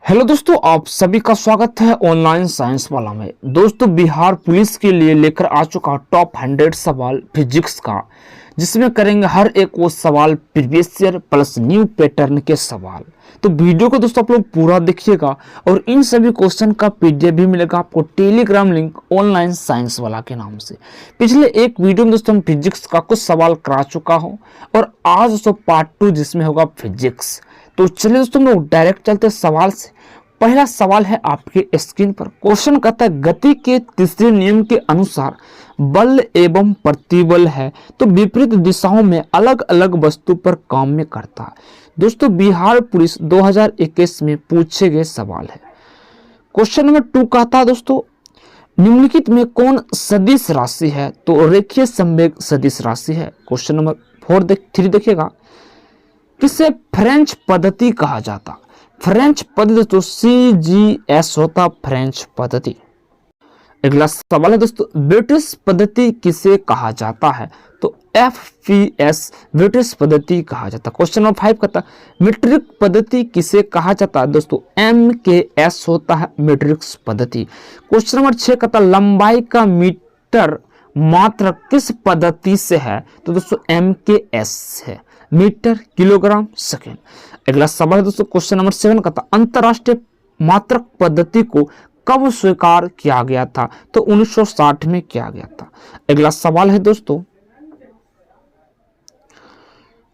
Hello दोस्तों, आप सभी का स्वागत है ऑनलाइन साइंस वाला में। दोस्तों, बिहार पुलिस के लिए लेकर आ चुका टॉप 100 सवाल फिजिक्स का, जिसमें करेंगे हर एक वो सवाल previous year plus new pattern के सवाल। तो वीडियो को दोस्तों आप लोग पूरा देखिएगा और इन सभी क्वेश्चन का पीडीएफ भी मिलेगा आपको टेलीग्राम लिंक ऑनलाइन साइंस वाला के नाम से। पिछले एक वीडियो में दोस्तों हम फिजिक्स का कुछ सवाल करा चुका हूँ और आज दोस्तों पार्ट 2 जिसमें होगा फिजिक्स। तो चलिए दोस्तों हम लोग डायरेक्ट चलते सवाल से। पहला सवाल है आपके स्क्रीन पर। क्वेश्चन कहता है गति के तीसरे नियम के अनुसार बल एवं प्रतिबल है तो विपरीत दिशाओं में अलग अलग वस्तु पर काम में करता है। दोस्तों, बिहार पुलिस 2021 में पूछे गए सवाल है। क्वेश्चन नंबर 2 कहता है दोस्तों निम्नलिखित में कौन सदिश राशि है? तो रेखीय संवेग सदिश राशि है। क्वेश्चन नंबर 3 देखिएगा, किसे फ्रेंच पद्धति कहा जाता? फ्रेंच पद्धति तो CGS होता, फ्रेंच पद्धति। अगला सवाल है दोस्तों ब्रिटिश पद्धति किसे कहा जाता है? तो FPS ब्रिटिश पद्धति कहा जाता है। क्वेश्चन नंबर 5 कहता है मीट्रिक पद्धति किसे कहा जाता है? दोस्तों MKS होता है मीट्रिक पद्धति। क्वेश्चन नंबर 6 कहता है लंबाई का मीटर मात्रक किस पद्धति से है? तो दोस्तों MKS है, मीटर किलोग्राम सेकेंड। अगला सवाल है दोस्तों क्वेश्चन नंबर 7 का था अंतरराष्ट्रीय मात्रक पद्धति को कब स्वीकार किया गया था? तो 1960 में किया गया था। अगला सवाल है दोस्तों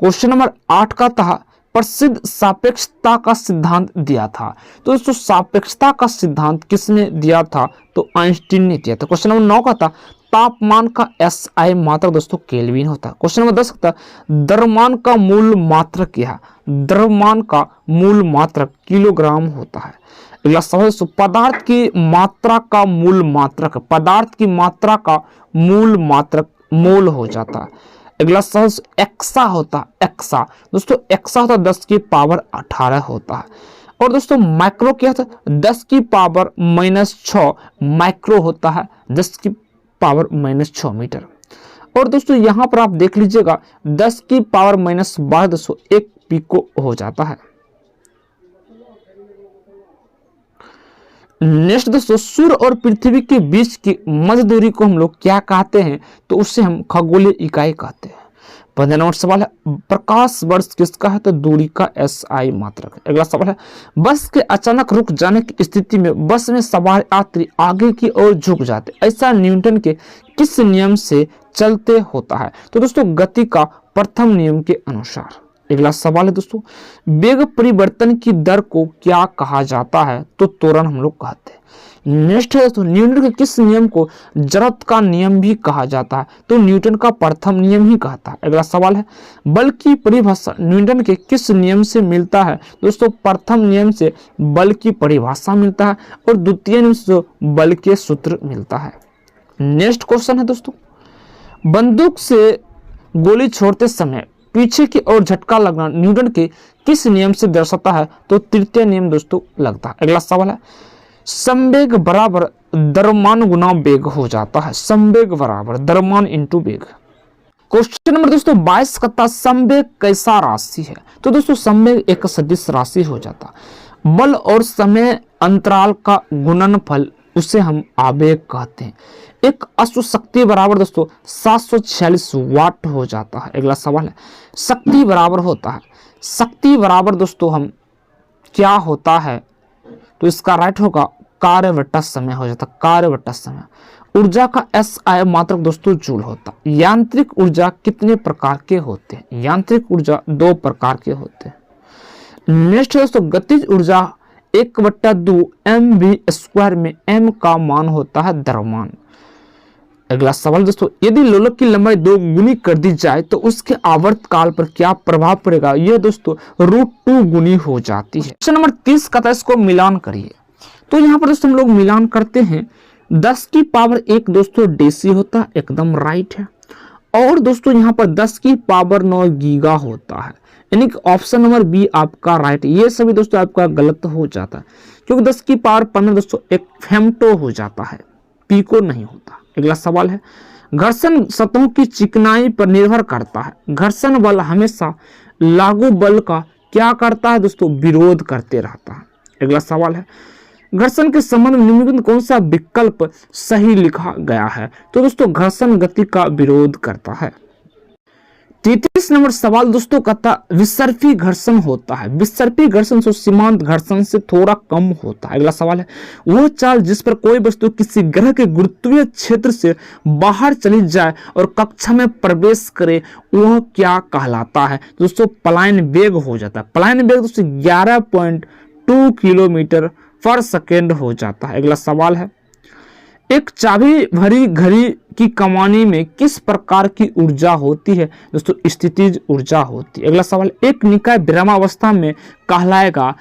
क्वेश्चन नंबर 8 का था प्रसिद्ध सापेक्षता का सिद्धांत दिया था। तो दोस्तों सापेक्षता का सिद्धांत किसने दिया था? तो आइंस्टीन ने दिया था। क्वेश्चन नंबर 9 का था तापमान का SI मात्रक दोस्तों केल्विन होता है। क्वेश्चन नंबर 10 का द्रव्यमान का मूल मात्रक क्या है? द्रव्यमान का मूल मात्रक किलोग्राम होता है। अगला सवाल पदार्थ की मात्रा का मूल मात्रक, पदार्थ की मात्रा का मूल मात्रक मोल हो जाता है। अगला सवाल एक्सा होता है, एक्सा दोस्तों एक्सा होता 10 की पावर 18 होता है। और दोस्तों माइक्रो क्या था? 10 की पावर -6 माइक्रो होता है, 10 की पावर -6 मीटर। और दोस्तों यहां पर आप देख लीजिएगा 10 की पावर -12 दोस्तों 1 पिको हो जाता है। नेक्स्ट दोस्तों सूर्य और पृथ्वी के बीच की मध्य दूरी को हम लोग क्या कहते हैं? तो उससे हम खगोलीय इकाई कहते हैं। 15 नंबर सवाल है प्रकाश वर्ष किसका है? तो दूरी का SI मात्रक है। अगला सवाल है बस के अचानक रुक जाने की स्थिति में बस में सवार यात्री आगे की ओर झुक जाते, ऐसा न्यूटन के किस नियम से चलते होता है? तो दोस्तों गति का प्रथम नियम के अनुसार। अगला सवाल है दोस्तों वेग परिवर्तन की दर को क्या कहा जाता है? तो त्वरण हम लोग कहते हैं। नेक्स्ट है दोस्तों न्यूटन के किस नियम को जड़त्व का नियम भी कहा जाता है? तो न्यूटन का प्रथम नियम ही कहता है। अगला सवाल है बल की परिभाषा न्यूटन के किस नियम से मिलता है? दोस्तों प्रथम नियम से बल की परिभाषा मिलता है और द्वितीय नियम से बल के सूत्र मिलता है। नेक्स्ट क्वेश्चन है दोस्तों बंदूक से गोली छोड़ते समय पीछे की ओर झटका लगना न्यूटन के किस नियम से दर्शाता है? तो तृतीय नियम दोस्तों लगता है। अगला सवाल है संवेग बराबर द्रव्यमान गुना वेग हो जाता है, संवेग बराबर द्रव्यमान इंटू वेग। क्वेश्चन नंबर दोस्तों 22 का संवेग कैसा राशि है? तो दोस्तों संवेग एक सदिश राशि हो जाता, बल और समय अंतराल का गुणनफल उसे हम आवेग कहते हैं। एक अश्व शक्ति बराबर दोस्तों 746 वाट हो जाता है। अगला सवाल है शक्ति बराबर होता है, शक्ति बराबर दोस्तों हम क्या होता है? तो इसका राइट होगा कार्य बटा समय हो जाता, कार्य बटा समय। ऊर्जा का SI मात्रक दोस्तों जूल होता। यांत्रिक ऊर्जा कितने प्रकार के होते हैं? यांत्रिक ऊर्जा 2 प्रकार के होते हैं। नेक्स्ट दोस्तों गतिज ऊर्जा 1/2 mv² में m का मान होता है द्रव्यमान। अगला सवाल दोस्तों यदि लोलक की लंबाई 2 गुनी कर दी जाए तो उसके आवर्त काल पर क्या प्रभाव पड़ेगा? यह दोस्तों √2 गुनी हो जाती है। क्वेश्चन नंबर 30 का था इसको मिलान करिए। तो यहाँ पर दोस्तों हम लोग मिलान करते हैं 10 की पावर 1 दोस्तों DC होता है, एकदम राइट है। और दोस्तों यहाँ पर 10 की पावर 9 गीगा होता है, यानी कि ऑप्शन नंबर बी आपका राइट। ये सभी दोस्तों आपका गलत हो जाता है क्योंकि 10 की पावर 15 दोस्तों एक फेम्टो हो जाता है, पीको नहीं होता। अगला सवाल है घर्षण सतहों की चिकनाई पर निर्भर करता है। घर्षण बल हमेशा लागू बल का क्या करता है दोस्तों? विरोध करते रहता है। अगला सवाल है, घर्षण के संबंध में निम्नलिखित कौन सा विकल्प सही लिखा गया है? तो दोस्तों घर्षण गति का विरोध करता है। 33 नंबर सवाल दोस्तों कहता विसर्पी घर्षण होता है। विसर्पी घर्षण सीमांत घर्षण से थोड़ा कम होता है। अगला सवाल है, वह चाल जिस पर कोई वस्तु किसी ग्रह के गुरुत्वीय क्षेत्र से बाहर चली जाए और कक्षा में प्रवेश करे वह क्या कहलाता है? दोस्तों पलायन वेग हो जाता है। पलायन वेग दोस्तों 11.2 किलोमीटर पर सेकेंड हो जाता है। अगला सवाल है, एक चाबी भरी घड़ी की कमानी में किस प्रकार की ऊर्जा होती है? दोस्तों स्थितिज ऊर्जा होती है। अगला सवाल, एक निकाय विरामावस्था में कहलाएगा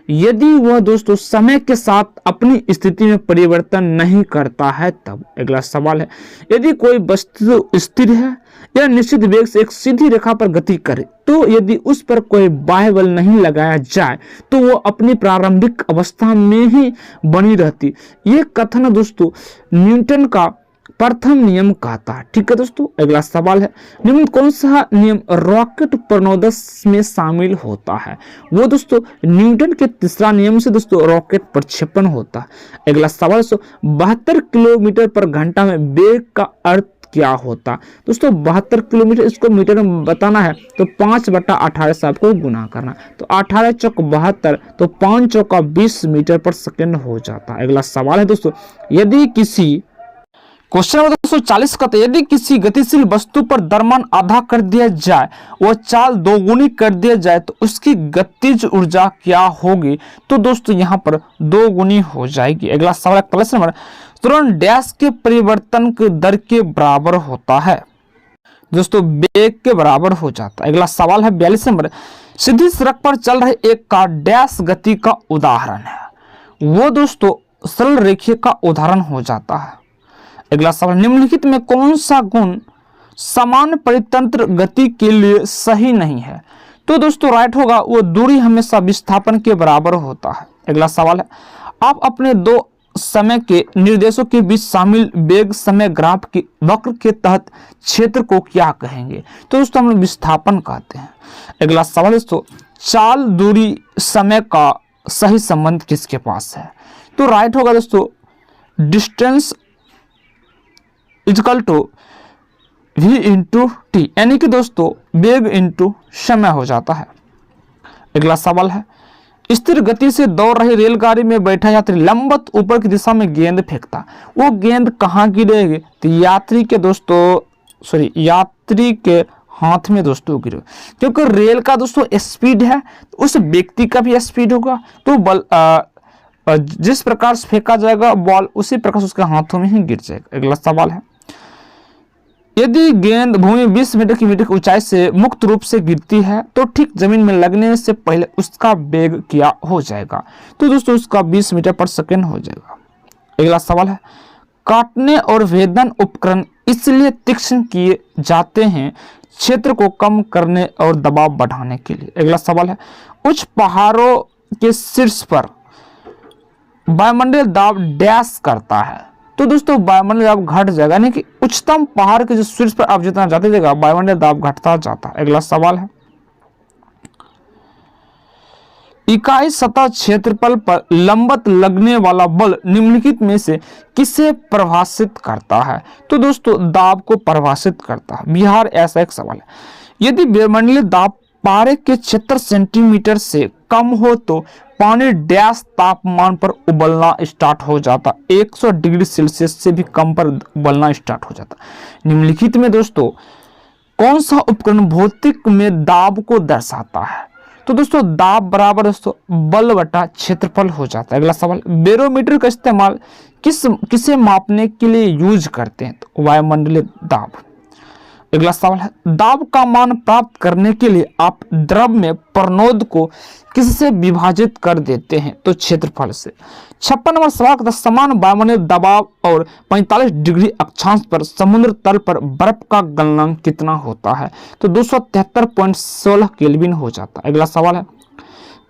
यदि वह दोस्तों समय के साथ अपनी स्थिति में परिवर्तन नहीं करता है तब। अगला सवाल है, यदि कोई वस्तु स्थिर है या निश्चित वेग से एक सीधी रेखा पर गति करे तो यदि उस पर कोई बाह्य बल नहीं लगाया जाए तो वो अपनी प्रारंभिक अवस्था में ही बनी रहती। ये कथन दोस्तों न्यूटन का प्रथम नियम कहता है। ठीक है दोस्तों। अगला सवाल है, निम्न कौन सा नियम रॉकेट प्रणोदस में शामिल होता है? वो दोस्तों न्यूटन के तीसरा नियम से दोस्तों रॉकेट प्रक्षेपण होता है। अगला सवाल 72 किलोमीटर पर घंटा में वेग का अर्थ क्या होता? दोस्तों 72 किलोमीटर, इसको मीटर में बताना है तो 5/18 से आपको गुना करना, तो 18 चौक 72, तो 5 चौका 20 मीटर पर सेकेंड हो जाता है। अगला सवाल है दोस्तों, यदि किसी क्वेश्चन नंबर 240 का, यदि किसी गतिशील वस्तु पर द्रव्यमान आधा कर दिया जाए, वह चाल दोगुनी कर दिया जाए तो उसकी गतिज ऊर्जा क्या होगी? तो दोस्तों यहाँ पर दोगुनी हो जाएगी। अगला सवाल 41 नंबर, तुरंत डैश के परिवर्तन के दर के बराबर होता है? दोस्तों वेग के बराबर हो जाता है। अगला सवाल है 42 नंबर, सीधी सड़क पर चल रहे एक कार डैश गति का उदाहरण है? वो दोस्तों सरल रेखीय का उदाहरण हो जाता है। अगला सवाल, निम्नलिखित में कौन सा गुण समान परितंत्र गति के लिए सही नहीं है? तो दोस्तों राइट होगा, वो दूरी हमेशा विस्थापन के बराबर होता है। अगला सवाल है, आप अपने दो समय के निर्देशों के बीच शामिल वेग समय ग्राफ की वक्र के तहत क्षेत्र को क्या कहेंगे? तो दोस्तों हम लोग विस्थापन कहते हैं। अगला सवाल दोस्तों, चाल दूरी समय का सही संबंध किसके पास है? तो राइट होगा दोस्तों, distance equal to v into t, यानी कि दोस्तों वेग इंटू समय हो जाता है। अगला सवाल है, स्थिर गति से दौड़ रही रेलगाड़ी में बैठा यात्री लंबवत ऊपर की दिशा में गेंद फेंकता, वो गेंद कहाँ गिरेगी? तो यात्री के हाथ में दोस्तों गिरे, क्योंकि रेल का दोस्तों स्पीड है तो उस व्यक्ति का भी स्पीड होगा, तो बल जिस प्रकार से फेंका जाएगा बॉल उसी प्रकार से उसके हाथों में ही गिर जाएगा। अगला सवाल है, यदि गेंद भूमि 20 मीटर की ऊंचाई से मुक्त रूप से गिरती है तो ठीक जमीन में लगने से पहले उसका वेग क्या हो जाएगा? तो दोस्तों उसका 20 मीटर पर सेकेंड हो जाएगा। अगला सवाल है, काटने और भेदन उपकरण इसलिए तीक्ष्ण किए जाते हैं क्षेत्र को कम करने और दबाव बढ़ाने के लिए। अगला सवाल है, उच्च पहाड़ों के शीर्ष पर वायुमंडलीय दाब डैश करता है? तो दोस्तों वायुमंडलीय दाब घट जाएगा, यानी कि उच्चतम पहाड़ के जो शीर्ष पर आप जितना जाते जाएगा वायुमंडलीय दाब घटता जाता है। अगला सवाल है, इकाई सतह क्षेत्रफल पर लंबवत लगने वाला बल निम्नलिखित में से किसे परिभाषित करता है? तो दोस्तों दाब को परिभाषित करता है। बिहार ऐसा एक सवाल है, यदि वायुमंडलीय दाब पारे के 76 सेंटीमीटर से कम हो तो पानी डैश तापमान पर उबलना स्टार्ट हो जाता, 100 डिग्री सेल्सियस से भी कम पर उबलना स्टार्ट हो जाता। निम्नलिखित में दोस्तों कौन सा उपकरण भौतिक में दाब को दर्शाता है? तो दोस्तों दाब बराबर दोस्तों बल बटा क्षेत्रफल हो जाता है। अगला सवाल, बैरोमीटर का इस्तेमाल किसे मापने के लिए यूज करते हैं? तो वायुमंडलीय दाब। अगला सवाल है, दाब का मान प्राप्त करने के लिए आप द्रव में प्रणोद को किससे विभाजित कर देते हैं? तो क्षेत्रफल से। 56 नंबर सवाल का, समान वायुमंडलीय दबाव और 45 डिग्री अक्षांश पर समुद्र तल पर बर्फ का गलनांक कितना होता है? तो 273.16 केल्विन हो जाता है। अगला सवाल है,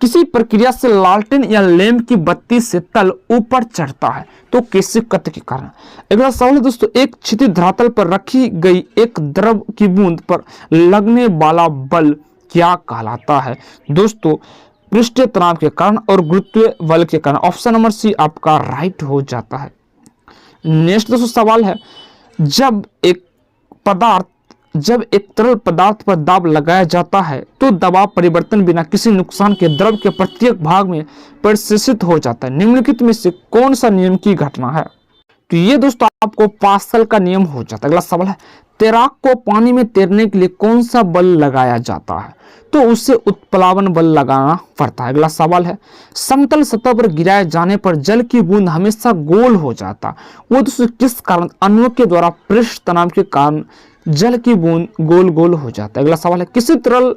किसी प्रक्रिया से लालटेन या लैंप की बत्ती से तल ऊपर चढ़ता है तो कैसे कत के कारण? अगला सवाल है दोस्तों, एक क्षितिज धरातल पर रखी गई एक द्रव की बूंद पर लगने वाला बल क्या कहलाता है? दोस्तों पृष्ठीय तनाव के कारण और गुरुत्वीय बल के कारण। ऑप्शन नंबर सी आपका राइट हो जाता है। नेक्स्ट दोस्तों सवाल है, जब एक तरल पदार्थ पर दाब लगाया जाता है तो दबाव परिवर्तन बिना किसी नुकसान के द्रव के प्रत्येक भाग में परिशोषित हो जाता है। निम्नलिखित में से कौन सा नियम की घटना है? तो ये दोस्तों आपको पास्कल का नियम हो जाता है। अगला सवाल है, तैराक को पानी में तैरने के लिए कौन सा बल लगाया जाता है? तो उसे उत्प्लावन बल लगाना पड़ता है। अगला सवाल है, समतल सतह पर गिराए जाने पर जल की बूंद हमेशा गोल हो जाता, वो दोस्तों किस कारण? अणुओं के द्वारा पृष्ठ तनाव के कारण जल की बूंद गोल गोल हो जाता है। अगला सवाल है, किसी तरल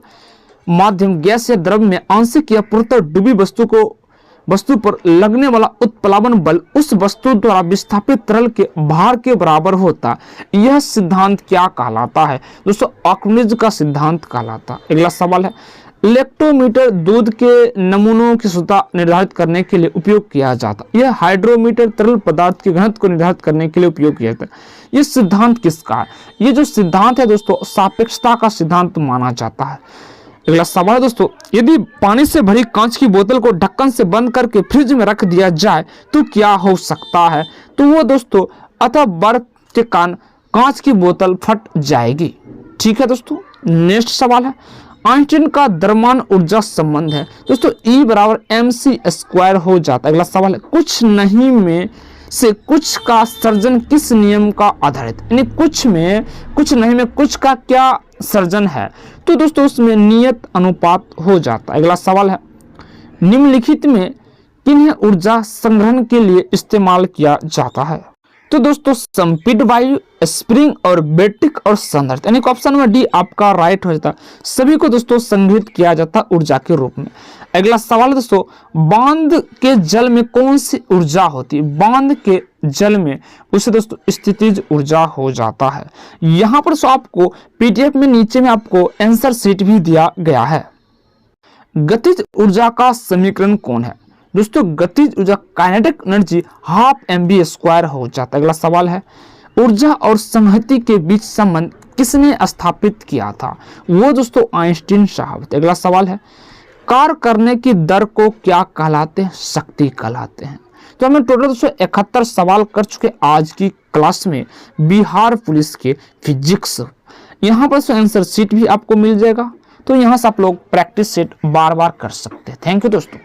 माध्यम गैस या द्रव में आंशिक या पूर्णतः डूबी वस्तु पर लगने वाला उत्प्लावन बल उस वस्तु द्वारा विस्थापित तरल के भार के बराबर होता, यह सिद्धांत क्या कहलाता है? दोस्तों आर्किमिडीज का सिद्धांत कहलाता है। अगला सवाल है, लैक्टोमीटर दूध के नमूनों की शुद्धता निर्धारित करने के लिए उपयोग किया जाता, यह हाइड्रोमीटर तरल पदार्थ के घनत्व को निर्धारित करने के लिए उपयोग किया जाता है। यह सिद्धांत किसका है? ये जो सिद्धांत है दोस्तों सापेक्षता का सिद्धांत माना जाता है। अगला सवाल है दोस्तों, यदि पानी से भरी कांच की बोतल को ढक्कन से बंद करके फ्रिज में रख दिया जाए तो क्या हो सकता है? तो वो दोस्तों अतः बर्फ के कारण कांच की बोतल फट जाएगी। ठीक है दोस्तों। नेक्स्ट सवाल है, आइंस्टीन का द्रव्यमान ऊर्जा संबंध है दोस्तों E बराबर mc² हो जाता है। अगला सवाल है, कुछ नहीं में से कुछ का सर्जन किस नियम का आधारित? यानी कुछ नहीं में कुछ का क्या सर्जन है? तो दोस्तों उसमें नियत अनुपात हो जाता है। अगला सवाल है, निम्नलिखित में किन्हें ऊर्जा संग्रहण के लिए इस्तेमाल किया जाता है? तो दोस्तों संपीड वायु, स्प्रिंग और बैटरी और संधारित्र, यानी ऑप्शन नंबर डी आपका राइट हो जाता है। सभी को दोस्तों संग्रहित किया जाता है ऊर्जा के रूप में। अगला सवाल दोस्तों, बांध के जल में कौन सी ऊर्जा होती है? बांध के जल में उसे दोस्तों स्थितिज ऊर्जा हो जाता है। यहाँ पर आपको पीडीएफ में नीचे में आपको आंसर शीट भी दिया गया है। गतिज ऊर्जा का समीकरण कौन है? दोस्तों गतिज ऊर्जा काइनेटिक एनर्जी ½ mv² हो जाता है। अगला सवाल है, ऊर्जा और संहति के बीच संबंध किसने स्थापित किया था? वो दोस्तों आइंस्टीन साहब थे। अगला सवाल है, कार्य करने की दर को क्या कहलाते हैं? शक्ति कहलाते हैं। तो हमने टोटल दोस्तों 71 सवाल कर चुके आज की क्लास में बिहार पुलिस के फिजिक्स। यहाँ पर आंसर शीट भी आपको मिल जाएगा, तो यहाँ से आप लोग प्रैक्टिस सेट बार बार कर सकते हैं। थैंक यू दोस्तों।